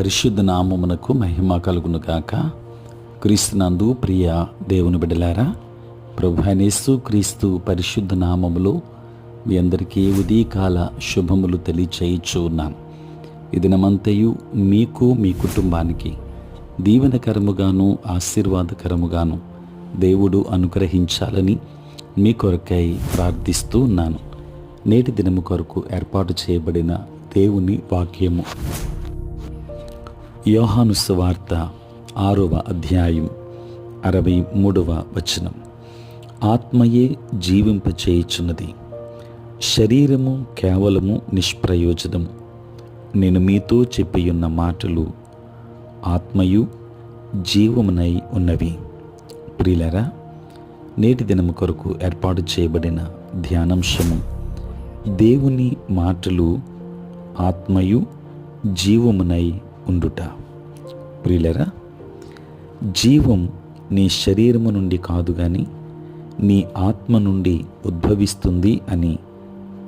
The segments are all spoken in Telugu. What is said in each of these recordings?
పరిశుద్ధ నామమునకు మహిమ కలుగును గాక. క్రీస్తునందు ప్రియ దేవుని బిడ్డలారా, ప్రభువైన యేసు క్రీస్తు పరిశుద్ధ నామములో మీ అందరికీ ఉదయకాల శుభములు తెలియచేయుచు ఉన్నాను. ఈ దినమంతయు మీకు మీ కుటుంబానికి దీవెనకరముగాను ఆశీర్వాదకరముగాను దేవుడు అనుగ్రహించాలని మీ కొరకై ప్రార్థిస్తూ ఉన్నాను. నేటి దినము కొరకు ఏర్పాటు చేయబడిన దేవుని వాక్యము యోహాను సువార్త 6వ అధ్యాయం 63వ వచనం. ఆత్మయే జీవింపచేయుచున్నది, శరీరము కేవలము నిష్ప్రయోజనము. నేను మీతో చెప్పియున్న మాటలు ఆత్మయు జీవమునై ఉన్నవి. ప్రియులారా, నేటి దినము కొరకు ఏర్పాటు చేయబడిన ధ్యానాంశము దేవుని మాటలు ఆత్మయు జీవమునై ఉండుట. ప్రియులారా, జీవం నీ శరీరము నుండి కాదు గాని నీ ఆత్మ నుండి ఉద్భవిస్తుంది అని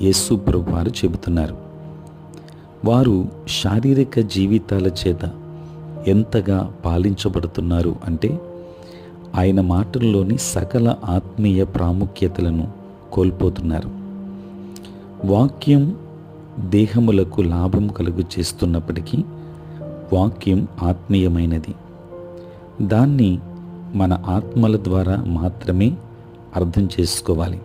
యేసు ప్రభువారు చెబుతున్నారు. వారు శారీరక జీవితాల చేత ఎంతగా పాలించబడుతున్నారు అంటే ఆయన మాటల్లోని సకల ఆత్మీయ ప్రాముఖ్యతలను కోల్పోతున్నారు. వాక్యం దేహములకు లాభం కలుగు చేస్తున్నప్పటికీ వాక్యం ఆత్మీయమైనది. దాన్ని మన ఆత్మల ద్వారా మాత్రమే అర్థం చేసుకోవాలి.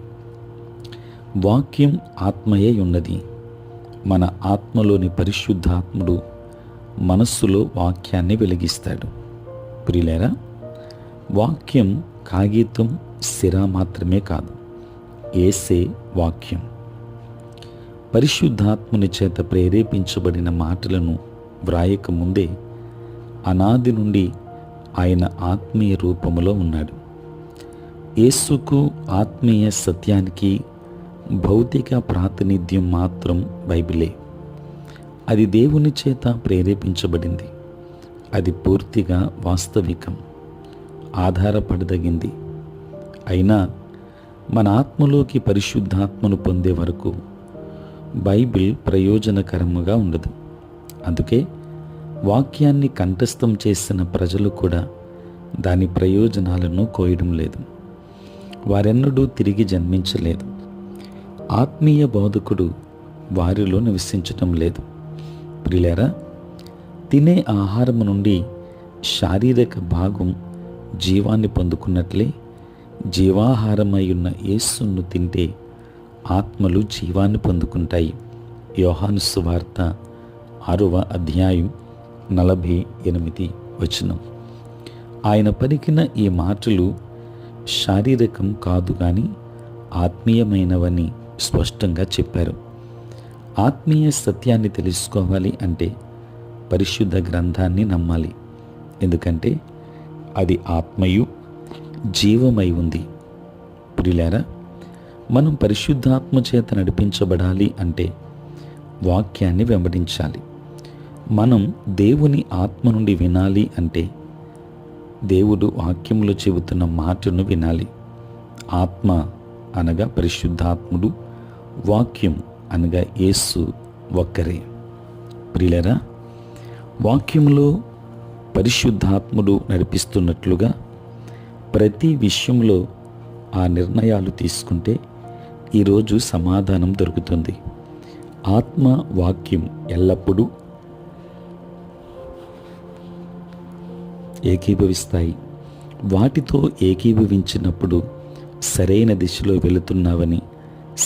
వాక్యం ఆత్మయే ఉన్నది. మన ఆత్మలోని పరిశుద్ధాత్ముడు మనస్సులో వాక్యాన్ని వెలిగిస్తాడు. ప్రియులారా, వాక్యం కాగితం సిరా మాత్రమే కాదు, యేసే వాక్యం. పరిశుద్ధాత్ముని చేత ప్రేరేపించబడిన మాటలను వ్రాయక ముందే అనాది నుండి ఆయన ఆత్మీయ రూపములో ఉన్నాడు. యేసుకు ఆత్మీయ సత్యానికి భౌతిక ప్రాతినిధ్యం మాత్రం బైబిలే. అది దేవుని చేత ప్రేరేపించబడింది. అది పూర్తిగా వాస్తవికం, ఆధారపడదగింది. అయినా మన ఆత్మలోకి పరిశుద్ధాత్మను పొందే వరకు బైబిల్ ప్రయోజనకరముగా ఉండదు. అందుకే వాక్యాన్ని కంఠస్థం చేసిన ప్రజలు కూడా దాని ప్రయోజనాలను కోయడం లేదు. వారెన్నడూ తిరిగి జన్మించలేదు. ఆత్మీయ బోధకుడు వారిలో నివసించటం లేదు. ప్రియులారా, తినే ఆహారము నుండి శారీరక భాగం జీవాన్ని పొందుకున్నట్లే జీవాహారమై ఉన్న యేసును తింటే ఆత్మలు జీవాన్ని పొందుకుంటాయి. యోహాను సువార్త 6వ అధ్యాయం 48 వచనం. ఆయన పలికిన ఈ మాటలు శారీరకం కాదు కానీ ఆత్మీయమైనవని స్పష్టంగా చెప్పారు. ఆత్మీయ సత్యాన్ని తెలుసుకోవాలి అంటే పరిశుద్ధ గ్రంథాన్ని నమ్మాలి. ఎందుకంటే అది ఆత్మయు జీవమై ఉంది. ప్రియులారా, మనం పరిశుద్ధాత్మ చేత నడిపించబడాలి అంటే వాక్యాన్ని వెంబడించాలి. మనం దేవుని ఆత్మ నుండి వినాలి అంటే దేవుడు వాక్యంలో చెబుతున్న మాటను వినాలి. ఆత్మ అనగా పరిశుద్ధాత్ముడు, వాక్యం అనగా యేసు ఒక్కరే. ప్రియులారా, వాక్యంలో పరిశుద్ధాత్ముడు నడిపిస్తున్నట్లుగా ప్రతి విషయంలో ఆ నిర్ణయాలు తీసుకుంటే ఈరోజు సమాధానం దొరుకుతుంది. ఆత్మ వాక్యం ఎల్లప్పుడూ ఏకీభవిస్తాయి. వాటితో ఏకీభవించినప్పుడు సరైన దిశలో వెళుతున్నావని,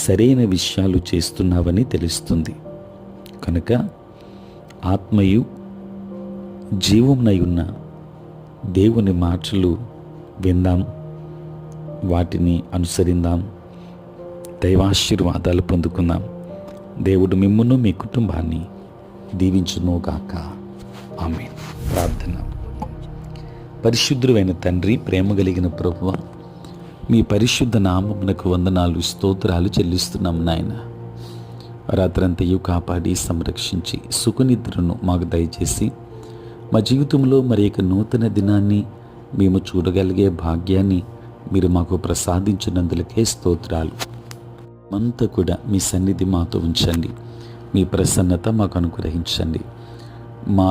సరైన విషయాలు చేస్తున్నావని తెలుస్తుంది. కనుక ఆత్మయు జీవమునై ఉన్న దేవుని మాటలు విందాం, వాటిని అనుసరిందాం, దైవాశీర్వాదాలు పొందుకుందాం. దేవుడు మిమ్మును మీ కుటుంబాన్ని దీవించునుగాక. ఆమేన్. ప్రార్థన. పరిశుద్ధుడైన తండ్రి, ప్రేమ కలిగిన ప్రభువా, మీ పరిశుద్ధ నామమునకు వందనాలు, స్తోత్రాలు చెల్లిస్తున్నాం నాయన. రాత్రంతయు కాపాడి సంరక్షించి సుఖనిద్రను మాకు దయచేసి మా జీవితంలో మరి యొక్క నూతన దినాన్ని మేము చూడగలిగే భాగ్యాన్ని మీరు మాకు ప్రసాదించినందులకే స్తోత్రాలు. అంతా కూడా మీ సన్నిధి మాతో ఉంచండి. మీ ప్రసన్నత మాకు అనుగ్రహించండి. మా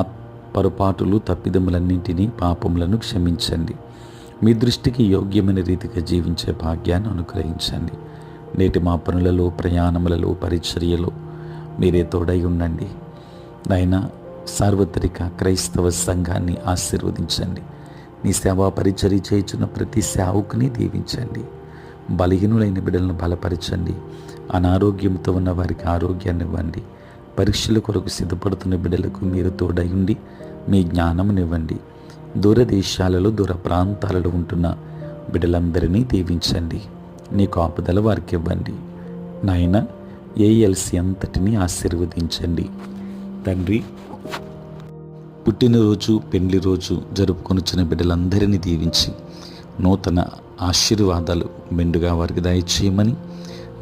పొరపాటులు తప్పిదములన్నింటినీ పాపములను క్షమించండి. మీ దృష్టికి యోగ్యమైన రీతిగా జీవించే భాగ్యాన్ని అనుగ్రహించండి. నేటి మా పనులలో, ప్రయాణములలో, పరిచర్యలో మీరే తోడై ఉండండి. నాయనా, సార్వత్రిక క్రైస్తవ సంఘాన్ని ఆశీర్వదించండి. నీ సేవా పరిచర్య చేయుచున్న ప్రతి సేవకుని దీవించండి. బలహీనులైన బిడ్డలను బలపరచండి. అనారోగ్యంతో ఉన్న వారికి ఆరోగ్యాన్ని ఇవ్వండి. పరీక్షల కొరకు సిద్ధపడుతున్న బిడ్డలకు మీరు తోడై ఉండి మీ జ్ఞానమునివ్వండి. దూరదేశాలలో, దూర ప్రాంతాలలో ఉంటున్న బిడ్డలందరినీ దీవించండి. నీ కాపుదల వారికి ఇవ్వండి. నాయన, ఏఎల్సి అంతటినీ ఆశీర్వదించండి. తండ్రి, పుట్టినరోజు, పెళ్లి రోజు జరుపుకొనిచ్చిన బిడ్డలందరినీ దీవించి నూతన ఆశీర్వాదాలు మెండుగా వారికి దయచేయమని,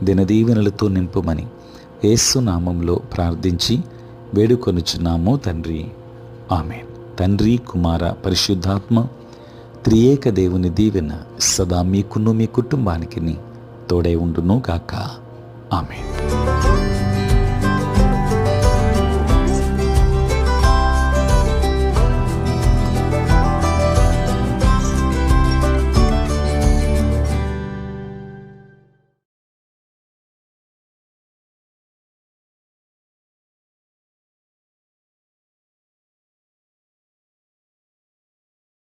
దినదీవెనలతో నింపమని యేసు నామంలో ప్రార్థించి వేడుకొనుచున్నాము తండ్రి. ఆమేన్. తండ్రి, కుమార, పరిశుద్ధాత్మ త్రియేక దేవుని దీవెన సదా మీకును మీ కుటుంబానికి తోడై ఉండును గాక. ఆమేన్.